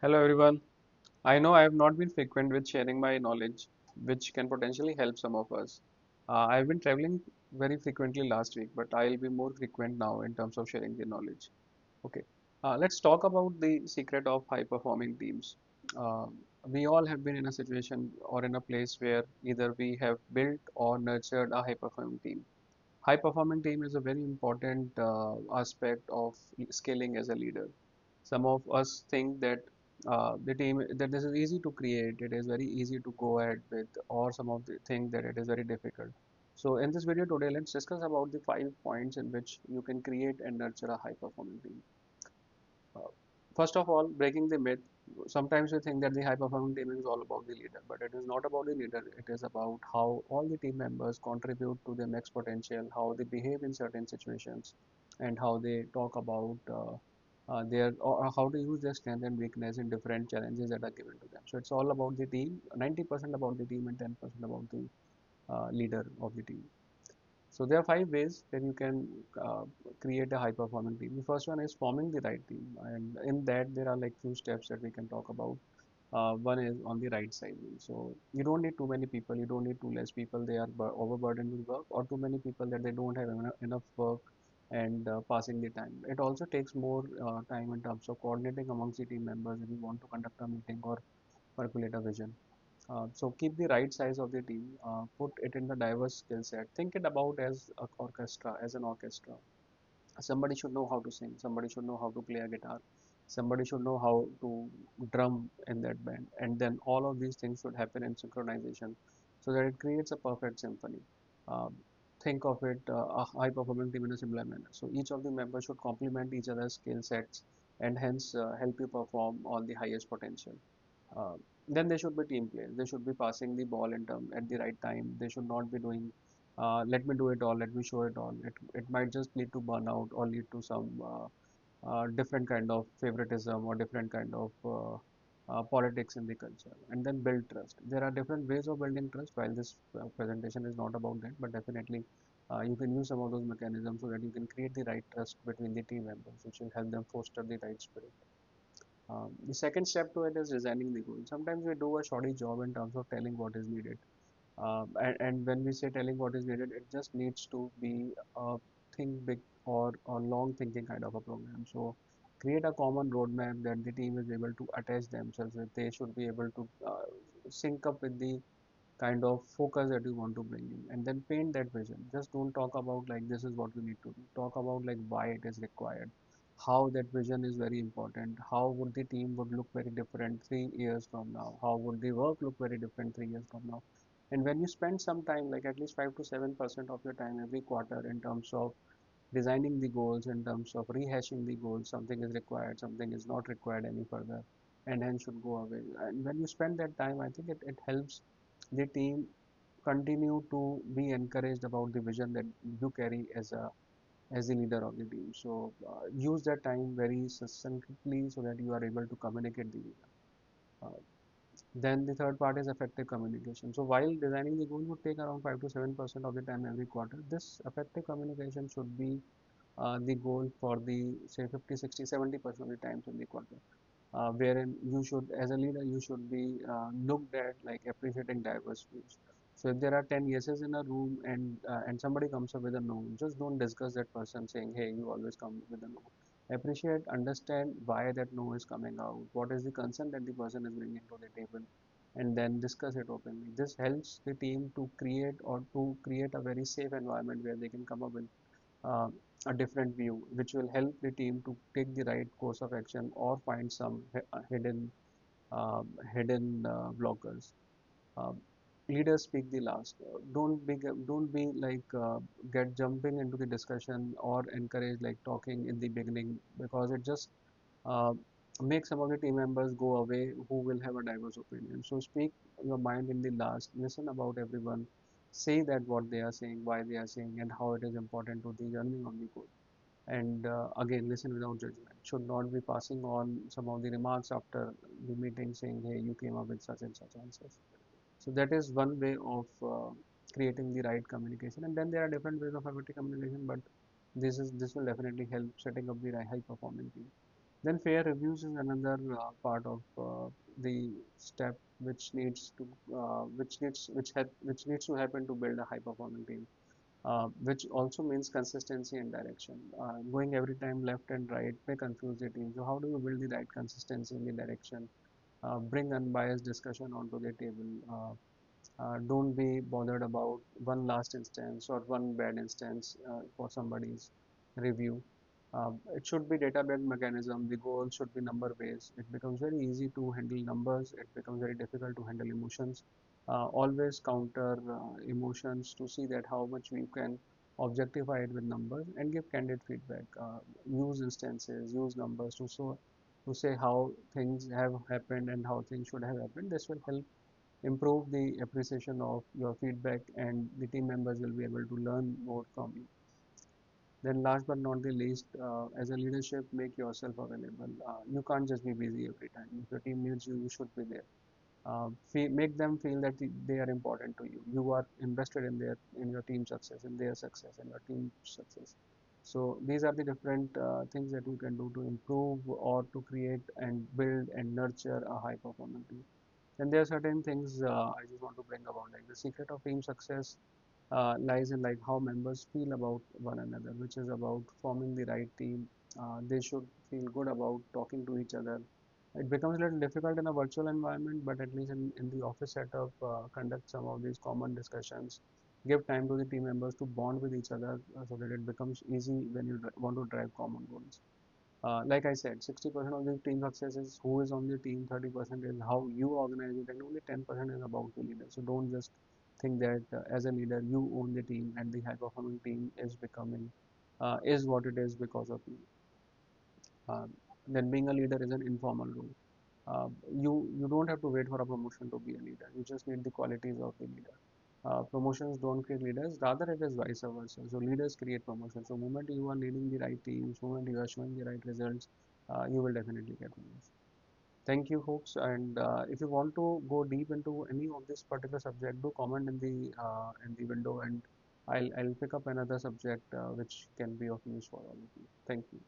Hello everyone. I know I have not been frequent with sharing my knowledge, which can potentially help some of us. I've been traveling very frequently last week, but I'll be more frequent now in terms of sharing the knowledge. Okay. Let's talk about the secret of high performing teams. Uh, we all have been in a situation or in a place where either we have built or nurtured a high performing team. High performing team is a very important aspect of scaling as a leader. Some of us think that the team that this is easy to create, it is very easy to go ahead with, or some of the think that it is very difficult. So in this video today, let's discuss about the 5 points in which you can create and nurture a high performing team. Uh, First of all, breaking the myth. Sometimes we think that the high performing team is all about the leader, but it is not about the leader. It is about how all the team members contribute to their max potential, how they behave in certain situations, and how they talk about their or how to use their strength and weakness in different challenges that are given to them. So it's all about the team, 90% about the team and 10% about the leader of the team. So there are 5 ways that you can create a high performing team. The first one is forming the right team, and in that there are like few steps that we can talk about. One is on the right sizing. So you don't need too many people, you don't need too less people. They are overburdened with work, or too many people that they don't have enough work and passing the time. It also takes more time in terms of coordinating amongst the team members if you want to conduct a meeting or percolate a vision. So keep the right size of the team, put it in the diverse skill set. Think it about as a orchestra, as an orchestra. Somebody should know how to sing, somebody should know how to play a guitar, somebody should know how to drum in that band, and then all of these things should happen in synchronization so that it creates a perfect symphony. Um, think of it a high performing team in a similar manner. So each of the members should complement each other's skill sets and hence help you perform on the highest potential. uh, then they should be team players. They should be passing the ball in term at the right time. They should not be doing, let me do it all, let me show it all. It might just lead to burnout or lead to some different kind of favoritism or different kind of politics in the culture. And then build trust. There are different ways of building trust. While this presentation is not about that, but definitely you can use some of those mechanisms so that you can create the right trust between the team members, which will help them foster the right spirit. The second step to it is designing the goal. Sometimes we do a shoddy job in terms of telling what is needed. And when we say telling what is needed, it just needs to be a think big or long thinking kind of a program. So create a common roadmap that the team is able to attach themselves with. They should be able to sync up with the kind of focus that you want to bring in, and then paint that vision. Just don't talk about like this is what we need to do. Talk about like why it is required, how that vision is very important, how would the team would look very different 3 years from now, how would the work look very different 3 years from now. And when you spend some time, like at least 5 to 7% of your time every quarter in terms of designing the goals, in terms of rehashing the goals, something is required, something is not required any further, and hence should go away. And when you spend that time, I think it helps the team continue to be encouraged about the vision that you carry as the leader of the team. So use that time very succinctly so that you are able to communicate the vision. Uh, then the third part is effective communication. So while designing the goal would take around 5 to 7% of the time every quarter, this effective communication should be the goal for the say 50, 60, 70% of the times in the quarter. Wherein you should, as a leader, you should be looked at like appreciating diverse views. So if there are 10 yeses in a room and somebody comes up with a no, just don't discuss that person saying, hey, you always come with a no. Appreciate, understand why that no is coming out, what is the concern that the person is bringing to the table, and then discuss it openly. This helps the team to create a very safe environment where they can come up with uh, a different view, which will help the team to take the right course of action or find some uh, hidden blockers. Uh, Leaders speak the last. Don't be like get jumping into the discussion or encourage like talking in the beginning because it just uh, makes some of the team members go away who will have a diverse opinion. So speak your mind in the last. Listen about everyone. Say that what they are saying, why they are saying, and how it is important to the journey of the goal. And again, listen without judgment. Should not be passing on some of the remarks after the meeting saying, hey, you came up with such and such answers. So that is one way of creating the right communication. And then there are different ways of effective communication, but this will definitely help setting up the high performing team. Then fair reviews is another part of the step which needs to which needs to happen to build a high performing team, which also means consistency and direction. Going every time left and right may confuse the team. So how do you build the right consistency in the direction? Bring unbiased discussion onto the table. Don't be bothered about one last instance or one bad instance for somebody's review. It should be data-based mechanism. The goal should be number-based. It becomes very easy to handle numbers. It becomes very difficult to handle emotions. Always counter emotions to see that how much we can objectify it with numbers and give candid feedback. Use instances, use numbers to say how things have happened and how things should have happened. This will help improve the appreciation of your feedback, and the team members will be able to learn more from you. Then last but not the least, as a leadership, make yourself available. You can't just be busy every time. If your team needs you, you should be there. Make them feel that they are important to you. You are invested in your team success, in their success, in your team success. So these are the different things that you can do to improve or to create and build and nurture a high performing team. And there are certain things I just want to bring about, like the secret of team success lies in like how members feel about one another, which is about forming the right team. They should feel good about talking to each other. It becomes a little difficult in a virtual environment, but at least in the office setup, conduct some of these common discussions. Give time to the team members to bond with each other so that it becomes easy when you want to drive common goals. Like I said, 60% of the team success is who is on the team, 30% is how you organize it, and only 10% is about the leader. So don't just think that as a leader you own the team and the high performing team is becoming is what it is because of you. Um, then being a leader is an informal role. You don't have to wait for a promotion to be a leader. You just need the qualities of the leader. Promotions don't create leaders, rather it is vice versa. So leaders create promotions. So moment you are leading the right teams, moment you are showing the right results, you will definitely get promotion. Thank you, folks. And if you want to go deep into any of this particular subject, do comment in the window, and I'll pick up another subject which can be of use for all of you. Thank you.